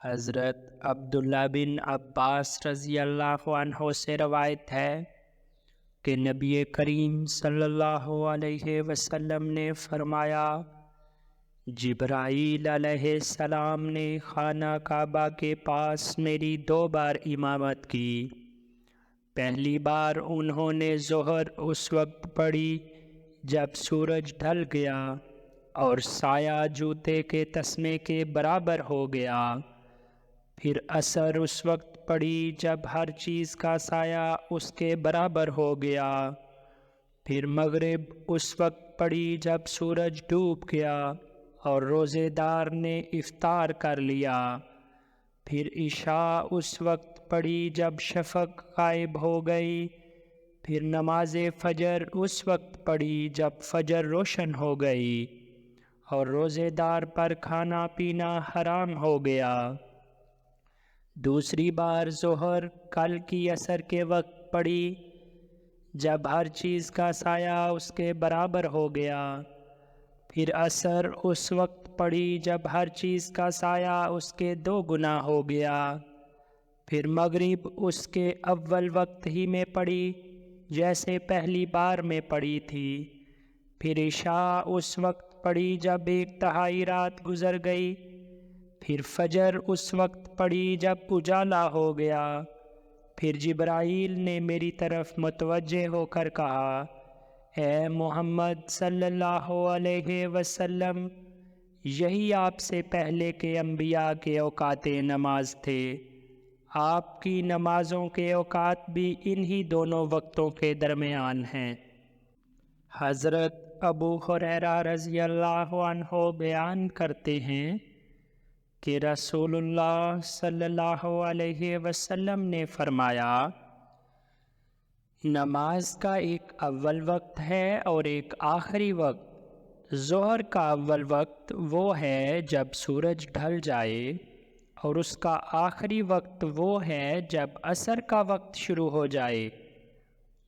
حضرت عبداللہ بن عباس رضی اللہ عنہ سے روایت ہے کہ نبی کریم صلی اللہ علیہ وسلم نے فرمایا، جبرائیل علیہ السلام نے خانہ کعبہ کے پاس میری 2 بار امامت کی۔ پہلی بار انہوں نے ظہر اس وقت پڑھی جب سورج ڈھل گیا اور سایہ جوتے کے تسمے کے برابر ہو گیا۔ پھر عصر اس وقت پڑھی جب ہر چیز کا سایہ اس کے برابر ہو گیا۔ پھر مغرب اس وقت پڑھی جب سورج ڈوب گیا اور روزے دار نے افطار کر لیا۔ پھر عشاء اس وقت پڑھی جب شفق غائب ہو گئی۔ پھر نماز فجر اس وقت پڑھی جب فجر روشن ہو گئی اور روزے دار پر کھانا پینا حرام ہو گیا۔ دوسری بار ظہر کل کی عصر کے وقت پڑھی جب ہر چیز کا سایہ اس کے برابر ہو گیا۔ پھر عصر اس وقت پڑھی جب ہر چیز کا سایہ اس کے 2 گنا ہو گیا۔ پھر مغرب اس کے اول وقت ہی میں پڑھی جیسے پہلی بار میں پڑھی تھی۔ پھر عشاء اس وقت پڑھی جب 1/3 رات گزر گئی۔ پھر فجر اس وقت پڑھی جب اجالا ہو گیا۔ پھر جبرائیل نے میری طرف متوجہ ہو کر کہا، اے محمد صلی اللہ علیہ وسلم، یہی آپ سے پہلے کے انبیاء کے اوقات نماز تھے۔ آپ کی نمازوں کے اوقات بھی انہی دونوں وقتوں کے درمیان ہیں۔ حضرت ابو ہریرہ رضی اللہ عنہ بیان کرتے ہیں کہ رسول اللہ صلی اللہ علیہ وسلم نے فرمایا، نماز کا ایک اول وقت ہے اور ایک آخری وقت۔ ظہر کا اول وقت وہ ہے جب سورج ڈھل جائے، اور اس کا آخری وقت وہ ہے جب عصر کا وقت شروع ہو جائے،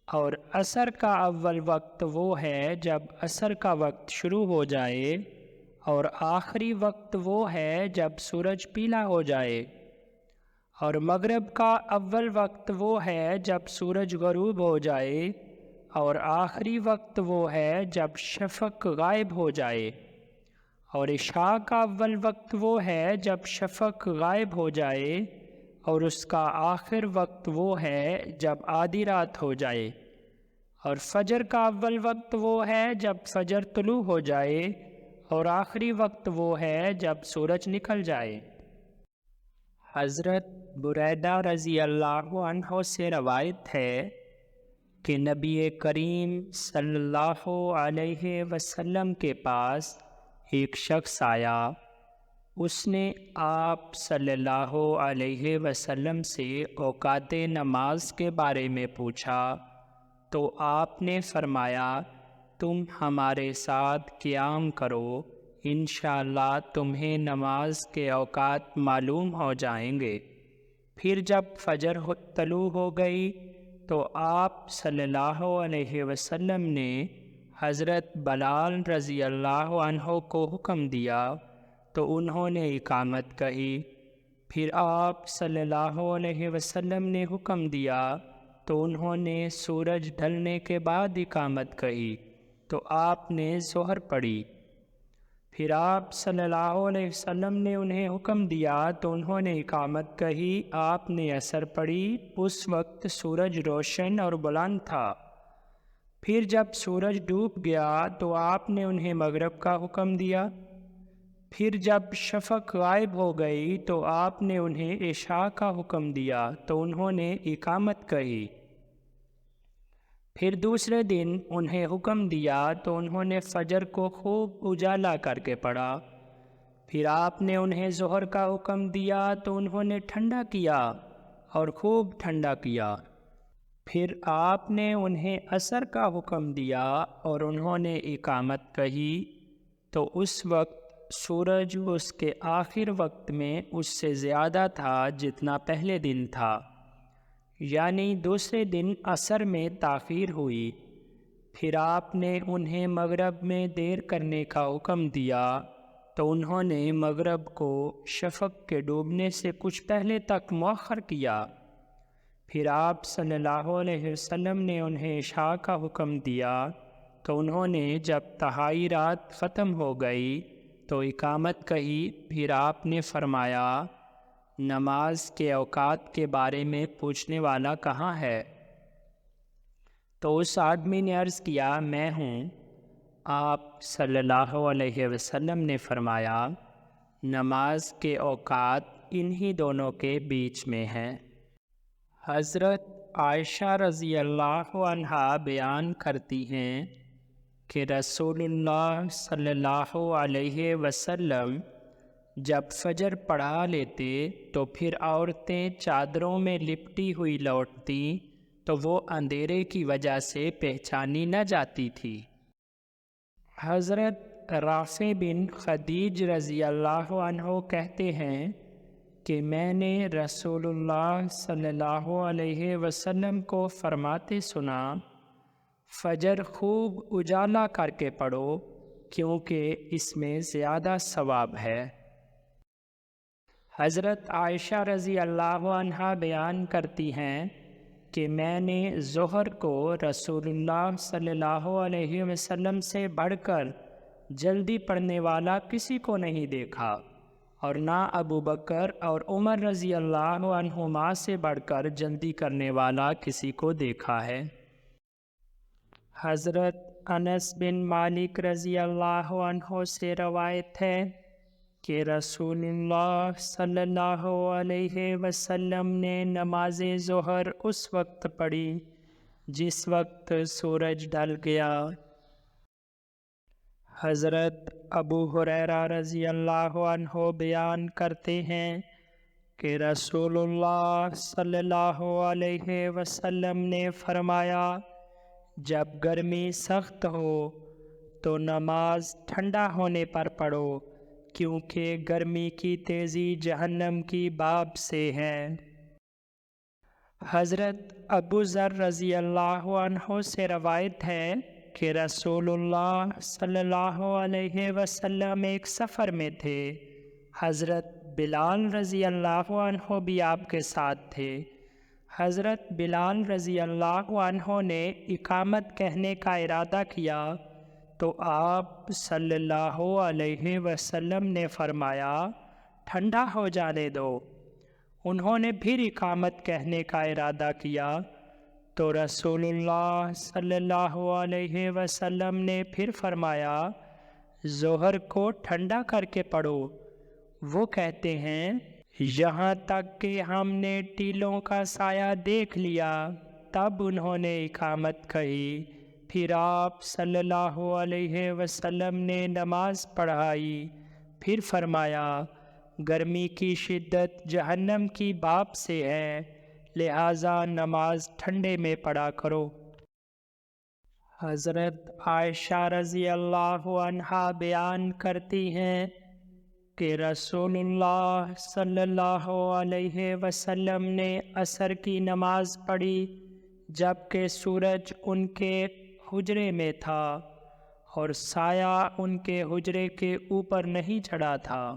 اور عصر کا اول وقت وہ ہے جب عصر کا وقت شروع ہو جائے، اور آخری وقت وہ ہے جب سورج پیلا ہو جائے، اور مغرب کا اول وقت وہ ہے جب سورج غروب ہو جائے، اور آخری وقت وہ ہے جب شفق غائب ہو جائے، اور عشاء کا اول وقت وہ ہے جب شفق غائب ہو جائے، اور اس کا آخر وقت وہ ہے جب آدھی رات ہو جائے، اور فجر کا اول وقت وہ ہے جب فجر طلوع ہو جائے، اور آخری وقت وہ ہے جب سورج نکل جائے۔ حضرت بریدہ رضی اللہ عنہ سے روایت ہے کہ نبی کریم صلی اللہ علیہ وسلم کے پاس ایک شخص آیا۔ اس نے آپ صلی اللہ علیہ وسلم سے اوقات نماز کے بارے میں پوچھا، تو آپ نے فرمایا، تم ہمارے ساتھ قیام کرو، انشاءاللہ تمہیں نماز کے اوقات معلوم ہو جائیں گے۔ پھر جب فجر طلوع ہو گئی تو آپ صلی اللہ علیہ وسلم نے حضرت بلال رضی اللہ عنہ کو حکم دیا تو انہوں نے اقامت کہی۔ پھر آپ صلی اللہ علیہ وسلم نے حکم دیا تو انہوں نے سورج ڈھلنے کے بعد اقامت کہی تو آپ نے ظہر پڑھی۔ پھر آپ صلی اللہ علیہ وسلم نے انہیں حکم دیا تو انہوں نے اقامت کہی، آپ نے عصر پڑھی۔ اس وقت سورج روشن اور بلند تھا۔ پھر جب سورج ڈوب گیا تو آپ نے انہیں مغرب کا حکم دیا۔ پھر جب شفق غائب ہو گئی تو آپ نے انہیں عشاء کا حکم دیا تو انہوں نے اقامت کہی۔ پھر دوسرے دن انہیں حکم دیا تو انہوں نے فجر کو خوب اجالا کر کے پڑھا۔ پھر آپ نے انہیں ظہر کا حکم دیا تو انہوں نے ٹھنڈا کیا اور خوب ٹھنڈا کیا۔ پھر آپ نے انہیں عصر کا حکم دیا اور انہوں نے اقامت کہی، تو اس وقت سورج اس کے آخر وقت میں اس سے زیادہ تھا جتنا پہلے دن تھا، یعنی دوسرے دن عصر میں تاخیر ہوئی۔ پھر آپ نے انہیں مغرب میں دیر کرنے کا حکم دیا تو انہوں نے مغرب کو شفق کے ڈوبنے سے کچھ پہلے تک مؤخر کیا۔ پھر آپ صلی اللہ علیہ وسلم نے انہیں عشاء کا حکم دیا تو انہوں نے جب تہائی رات ختم ہو گئی تو اقامت کہی۔ پھر آپ نے فرمایا، نماز کے اوقات کے بارے میں پوچھنے والا کہاں ہے؟ تو اس آدمی نے عرض کیا، میں ہوں۔ آپ صلی اللہ علیہ وسلم نے فرمایا، نماز کے اوقات انہی دونوں کے بیچ میں ہیں۔ حضرت عائشہ رضی اللہ عنہا بیان کرتی ہیں کہ رسول اللہ صلی اللہ علیہ وسلم جب فجر پڑھا لیتے تو پھر عورتیں چادروں میں لپٹی ہوئی لوٹتیں تو وہ اندھیرے کی وجہ سے پہچانی نہ جاتی تھی۔ حضرت رافع بن خدیج رضی اللہ عنہ کہتے ہیں کہ میں نے رسول اللہ صلی اللہ علیہ وسلم کو فرماتے سنا، فجر خوب اجالا کر کے پڑھو کیونکہ اس میں زیادہ ثواب ہے۔ حضرت عائشہ رضی اللہ عنہا بیان کرتی ہیں کہ میں نے ظہر کو رسول اللہ صلی اللہ علیہ وسلم سے بڑھ کر جلدی پڑھنے والا کسی کو نہیں دیکھا، اور نہ ابو بکر اور عمر رضی اللہ عنہما سے بڑھ کر جلدی کرنے والا کسی کو دیکھا ہے۔ حضرت انس بن مالک رضی اللہ عنہ سے روایت ہے کہ رسول اللہ صلی اللہ علیہ وسلم نے نماز ظہر اس وقت پڑھی جس وقت سورج ڈھل گیا۔ حضرت ابو ہریرہ رضی اللہ عنہ بیان کرتے ہیں کہ رسول اللہ صلی اللہ علیہ وسلم نے فرمایا، جب گرمی سخت ہو تو نماز ٹھنڈا ہونے پر پڑھو کیونکہ گرمی کی تیزی جہنم کی باب سے ہے۔ حضرت ابو ذر رضی اللہ عنہ سے روایت ہے کہ رسول اللہ صلی اللہ علیہ وسلم ایک سفر میں تھے۔ حضرت بلال رضی اللہ عنہ بھی آپ کے ساتھ تھے۔ حضرت بلال رضی اللہ عنہ نے اقامت کہنے کا ارادہ کیا تو آپ صلی اللہ علیہ وسلم نے فرمایا، ٹھنڈا ہو جانے دو۔ انہوں نے پھر اقامت کہنے کا ارادہ کیا تو رسول اللہ صلی اللہ علیہ وسلم نے پھر فرمایا، ظہر کو ٹھنڈا کر کے پڑھو۔ وہ کہتے ہیں، یہاں تک کہ ہم نے ٹیلوں کا سایہ دیکھ لیا، تب انہوں نے اقامت کہی۔ پھر آپ صلی اللہ علیہ وسلم نے نماز پڑھائی، پھر فرمایا، گرمی کی شدت جہنم کی باب سے ہے، لہٰذا نماز ٹھنڈے میں پڑھا کرو۔ حضرت عائشہ رضی اللہ عنہا بیان کرتی ہیں کہ رسول اللہ صلی اللہ علیہ وسلم نے عصر کی نماز پڑھی جبکہ سورج ان کے حجرے میں تھا اور سایہ ان کے حجرے کے اوپر نہیں چڑھا تھا۔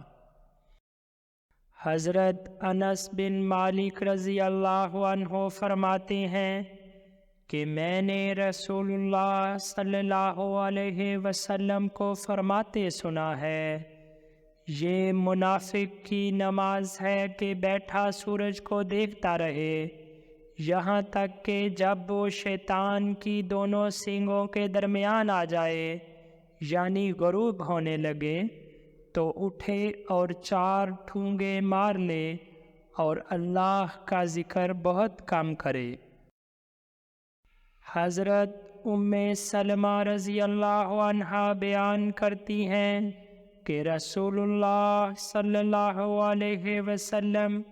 حضرت انس بن مالک رضی اللہ عنہ فرماتے ہیں کہ میں نے رسول اللہ صلی اللہ علیہ وسلم کو فرماتے سنا ہے، یہ منافق کی نماز ہے کہ بیٹھا سورج کو دیکھتا رہے یہاں تک کہ جب وہ شیطان کی دونوں سینگوں کے درمیان آ جائے یعنی غروب ہونے لگے تو اٹھے اور 4 ٹھونگے مار لے اور اللہ کا ذکر بہت کم کرے۔ حضرت ام سلمہ رضی اللہ عنہا بیان کرتی ہیں کہ رسول اللہ صلی اللہ علیہ وسلم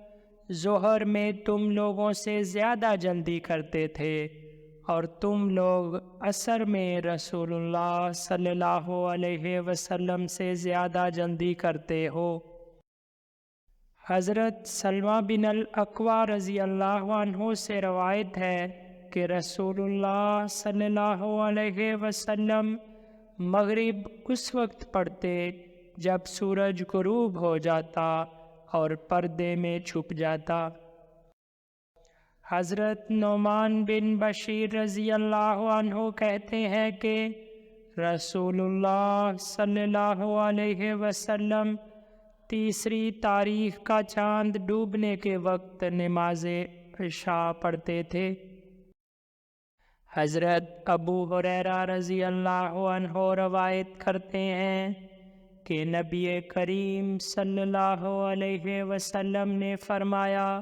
ظہر میں تم لوگوں سے زیادہ جلدی کرتے تھے اور تم لوگ عصر میں رسول اللہ صلی اللہ علیہ وسلم سے زیادہ جلدی کرتے ہو۔ حضرت سلمہ بن الاکوع رضی اللہ عنہ سے روایت ہے کہ رسول اللہ صلی اللہ علیہ وسلم مغرب اس وقت پڑھتے جب سورج غروب ہو جاتا اور پردے میں چھپ جاتا۔ حضرت نعمان بن بشیر رضی اللہ عنہ کہتے ہیں کہ رسول اللہ صلی اللہ علیہ وسلم تیسری تاریخ کا چاند ڈوبنے کے وقت نماز عشاء پڑھتے تھے۔ حضرت ابو ہریرہ رضی اللہ عنہ روایت کرتے ہیں کہ نبی کریم صلی اللہ علیہ وسلم نے فرمایا،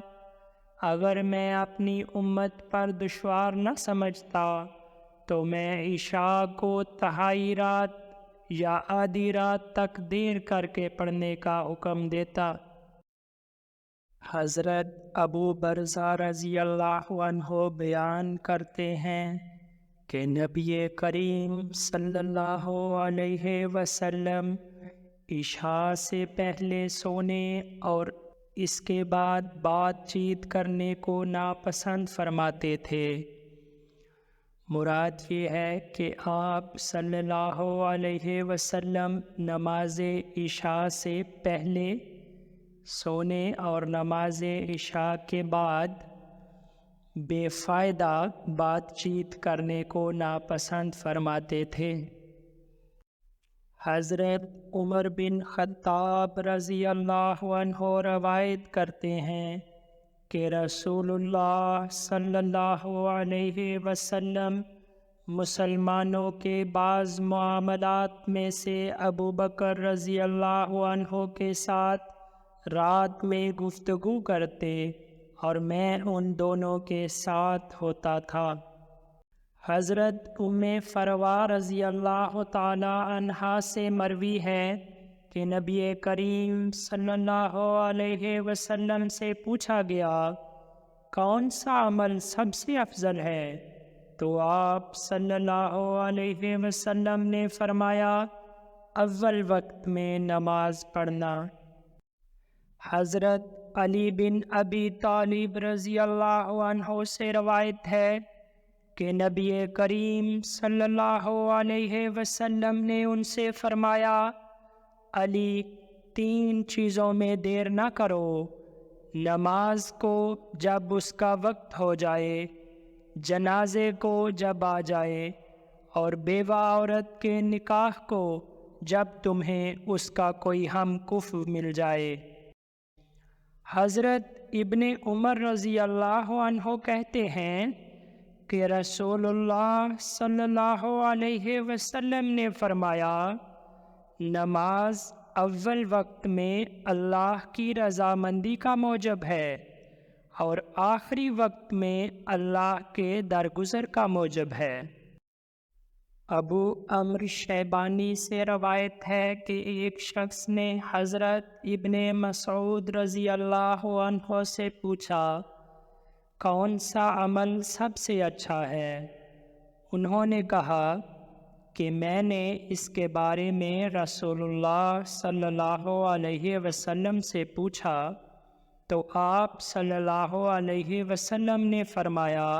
اگر میں اپنی امت پر دشوار نہ سمجھتا تو میں عشاء کو تہائی رات یا آدھی رات تک دیر کر کے پڑھنے کا حکم دیتا۔ حضرت ابو برزہ رضی اللہ عنہ بیان کرتے ہیں کہ نبی کریم صلی اللہ علیہ وسلم عشاء سے پہلے سونے اور اس کے بعد بات چیت کرنے کو ناپسند فرماتے تھے۔ مراد یہ ہے کہ آپ صلی اللہ علیہ وسلم نماز عشاء سے پہلے سونے اور نماز عشاء کے بعد بے فائدہ بات چیت کرنے کو ناپسند فرماتے تھے۔ حضرت عمر بن خطاب رضی اللہ عنہ روایت کرتے ہیں کہ رسول اللہ صلی اللہ علیہ وسلم مسلمانوں کے بعض معاملات میں سے ابو بکر رضی اللہ عنہ کے ساتھ رات میں گفتگو کرتے اور میں ان دونوں کے ساتھ ہوتا تھا۔ حضرت ام فروا رضی اللہ تعالی عنہا سے مروی ہے کہ نبی کریم صلی اللہ علیہ وسلم سے پوچھا گیا، کون سا عمل سب سے افضل ہے؟ تو آپ صلی اللہ علیہ وسلم نے فرمایا، اول وقت میں نماز پڑھنا۔ حضرت علی بن ابی طالب رضی اللہ عنہ سے روایت ہے کہ نبی کریم صلی اللہ علیہ وسلم نے ان سے فرمایا، علی، 3 چیزوں میں دیر نہ کرو، نماز کو جب اس کا وقت ہو جائے، جنازے کو جب آ جائے، اور بیوہ عورت کے نکاح کو جب تمہیں اس کا کوئی ہم کفو مل جائے۔ حضرت ابن عمر رضی اللہ عنہ کہتے ہیں کہ رسول اللہ صلی اللہ علیہ وسلم نے فرمایا، نماز اول وقت میں اللہ کی رضامندی کا موجب ہے اور آخری وقت میں اللہ کے درگزر کا موجب ہے۔ ابو عمرو شیبانی سے روایت ہے کہ ایک شخص نے حضرت ابن مسعود رضی اللہ عنہ سے پوچھا، کون سا عمل سب سے اچھا ہے؟ انہوں نے کہا کہ میں نے اس کے بارے میں رسول اللہ صلی اللہ علیہ وسلم سے پوچھا تو آپ صلی اللہ علیہ وسلم نے فرمایا،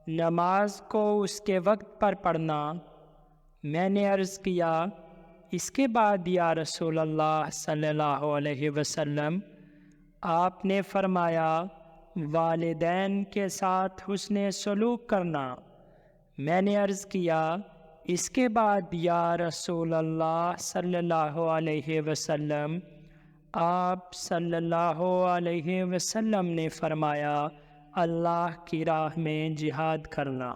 نماز کو اس کے وقت پر پڑھنا۔ میں نے عرض کیا، اس کے بعد یا رسول اللہ صلی اللہ علیہ وسلم؟ آپ نے فرمایا، والدین کے ساتھ حسن سلوک کرنا۔ میں نے عرض کیا، اس کے بعد یا رسول اللہ صلی اللہ علیہ وسلم؟ آپ صلی اللہ علیہ وسلم نے فرمایا، اللہ کی راہ میں جہاد کرنا۔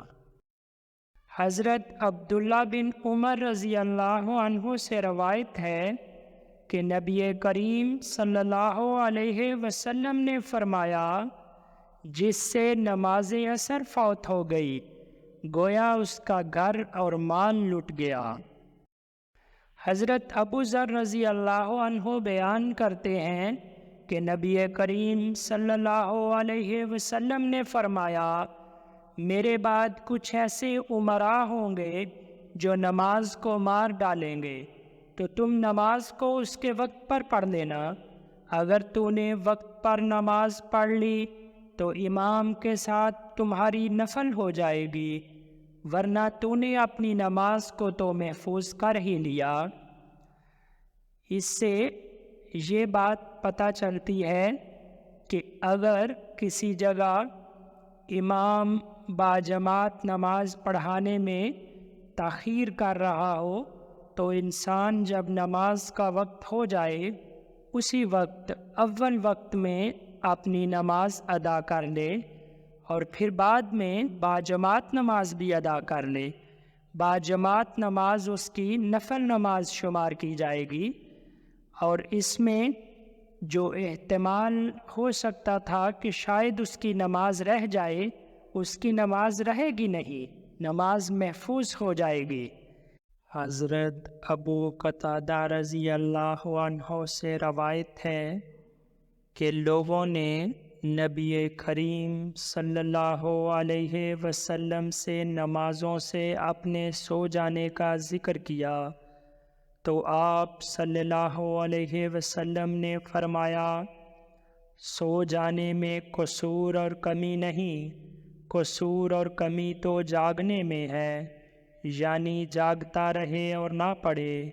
حضرت عبداللہ بن عمر رضی اللہ عنہ سے روایت ہے کہ نبی کریم صلی اللہ علیہ وسلم نے فرمایا، جس سے نماز عصر فوت ہو گئی، گویا اس کا گھر اور مال لٹ گیا۔ حضرت ابو ذر رضی اللہ عنہ بیان کرتے ہیں کہ نبی کریم صلی اللہ علیہ وسلم نے فرمایا، میرے بعد کچھ ایسے امراء ہوں گے جو نماز کو مار ڈالیں گے، تو تم نماز کو اس کے وقت پر پڑھ لینا۔ اگر تو نے وقت پر نماز پڑھ لی تو امام کے ساتھ تمہاری نفل ہو جائے گی، ورنہ تو نے اپنی نماز کو تو محفوظ کر ہی لیا۔ اس سے یہ بات پتہ چلتی ہے کہ اگر کسی جگہ امام باجماعت نماز پڑھانے میں تاخیر کر رہا ہو تو انسان جب نماز کا وقت ہو جائے اسی وقت اول وقت میں اپنی نماز ادا کر لے اور پھر بعد میں باجماعت نماز بھی ادا کر لے۔ باجماعت نماز اس کی نفل نماز شمار کی جائے گی، اور اس میں جو احتمال ہو سکتا تھا کہ شاید اس کی نماز رہ جائے، اس کی نماز رہے گی نہیں، نماز محفوظ ہو جائے گی۔ حضرت ابو قتادہ رضی اللہ عنہ سے روایت ہے کہ لوگوں نے نبی کریم صلی اللہ علیہ وسلم سے نمازوں سے اپنے سو جانے کا ذکر کیا تو آپ صلی اللہ علیہ وسلم نے فرمایا، سو جانے میں قصور اور کمی نہیں، قصور اور کمی تو جاگنے میں ہے، یعنی جاگتا رہے اور نہ پڑھے۔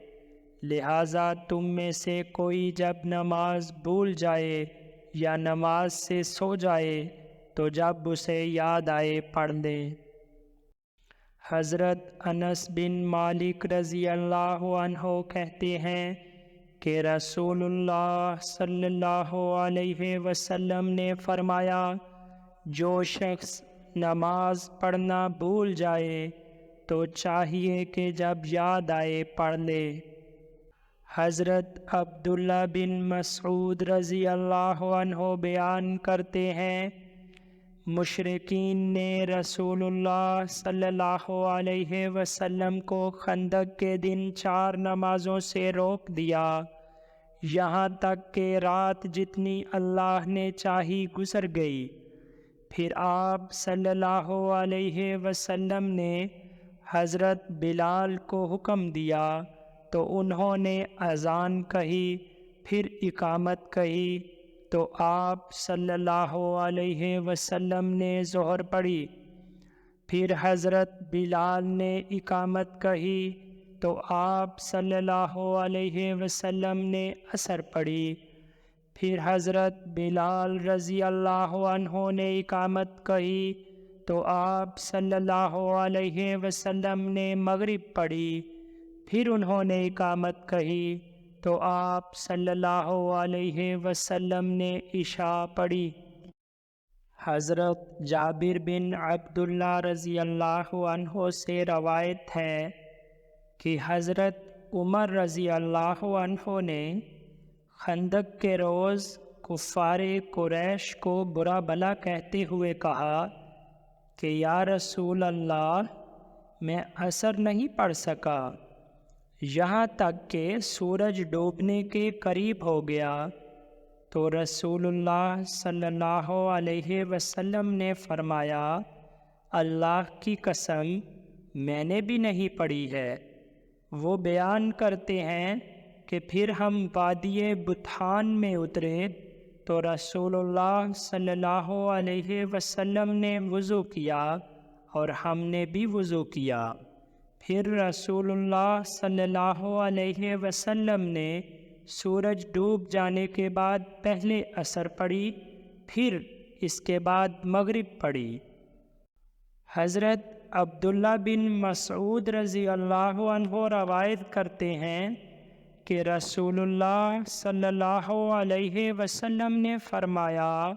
لہٰذا تم میں سے کوئی جب نماز بھول جائے یا نماز سے سو جائے تو جب اسے یاد آئے پڑھ لے۔ حضرت انس بن مالک رضی اللہ عنہ کہتے ہیں کہ رسول اللہ صلی اللہ علیہ وسلم نے فرمایا، جو شخص نماز پڑھنا بھول جائے تو چاہیے کہ جب یاد آئے پڑھ لے۔ حضرت عبداللہ بن مسعود رضی اللہ عنہ بیان کرتے ہیں، مشرکین نے رسول اللہ صلی اللہ علیہ وسلم کو خندق کے دن 4 نمازوں سے روک دیا، یہاں تک کہ رات جتنی اللہ نے چاہی گزر گئی۔ پھر آپ صلی اللہ علیہ وسلم نے حضرت بلال کو حکم دیا تو انہوں نے اذان کہی، پھر اقامت کہی تو آپ صلی اللہ علیہ وسلم نے ظہر پڑھی، پھر حضرت بلال نے اقامت کہی تو آپ صلی اللہ علیہ وسلم نے عصر پڑھی، پھر حضرت بلال رضی اللہ عنہ نے اقامت کہی تو آپ صلی اللہ علیہ وسلم نے مغرب پڑھی، پھر انہوں نے اقامت کہی تو آپ صلی اللہ علیہ وسلم نے عشاء پڑھی۔ حضرت جابر بن عبداللہ رضی اللہ عنہ سے روایت ہے کہ حضرت عمر رضی اللہ عنہ نے خندق کے روز کفار قریش کو برا بھلا کہتے ہوئے کہا کہ یا رسول اللہ، میں عصر نہیں پڑھ سکا، یہاں تک کہ سورج ڈوبنے کے قریب ہو گیا، تو رسول اللہ صلی اللہ علیہ وسلم نے فرمایا، اللہ کی قسم میں نے بھی نہیں پڑھی ہے۔ وہ بیان کرتے ہیں کہ پھر ہم وادی بطحان میں اترے تو رسول اللہ صلی اللہ علیہ وسلم نے وضو کیا اور ہم نے بھی وضو کیا، پھر رسول اللہ صلی اللہ علیہ وسلم نے سورج ڈوب جانے کے بعد پہلے عصر پڑھی، پھر اس کے بعد مغرب پڑھی۔ حضرت عبداللہ بن مسعود رضی اللہ عنہ روایت کرتے ہیں کہ رسول اللہ صلی اللہ علیہ وسلم نے فرمایا،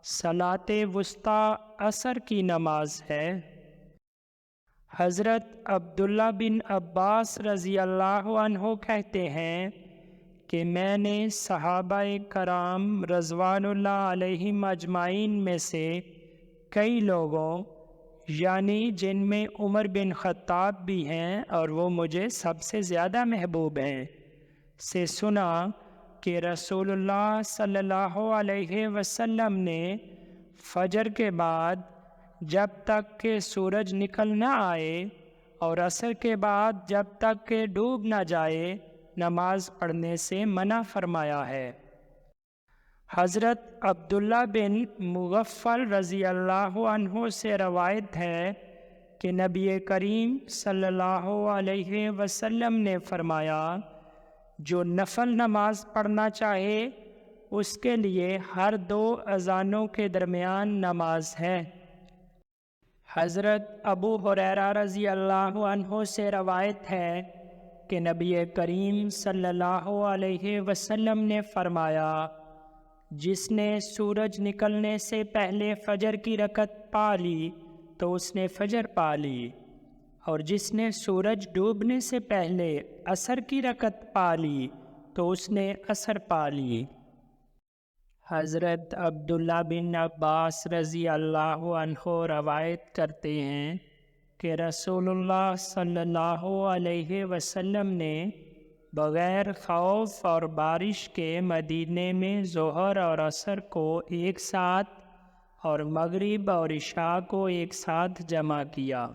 صلاۃ وسطیٰ عصر کی نماز ہے۔ حضرت عبداللہ بن عباس رضی اللہ عنہ کہتے ہیں کہ میں نے صحابہ کرام رضوان اللہ علیہم اجمعین میں سے کئی لوگوں، یعنی جن میں عمر بن خطاب بھی ہیں اور وہ مجھے سب سے زیادہ محبوب ہیں، سے سنا کہ رسول اللہ صلی اللہ علیہ وسلم نے فجر کے بعد جب تک کہ سورج نکل نہ آئے اور عصر کے بعد جب تک کہ ڈوب نہ جائے نماز پڑھنے سے منع فرمایا ہے۔ حضرت عبداللہ بن مغفل رضی اللہ عنہ سے روایت ہے کہ نبی کریم صلی اللہ علیہ وسلم نے فرمایا، جو نفل نماز پڑھنا چاہے اس کے لیے ہر 2 اذانوں کے درمیان نماز ہے۔ حضرت ابو ہریرہ رضی اللہ عنہ سے روایت ہے کہ نبی کریم صلی اللہ علیہ وسلم نے فرمایا، جس نے سورج نکلنے سے پہلے فجر کی رکعت پا لی تو اس نے فجر پا لی، اور جس نے سورج ڈوبنے سے پہلے عصر کی رکعت پا لی تو اس نے عصر پا لی۔ حضرت عبداللہ بن عباس رضی اللہ عنہ روایت کرتے ہیں کہ رسول اللہ صلی اللہ علیہ وسلم نے بغیر خوف اور بارش کے مدینے میں ظہر اور عصر کو ایک ساتھ اور مغرب اور عشاء کو ایک ساتھ جمع کیا۔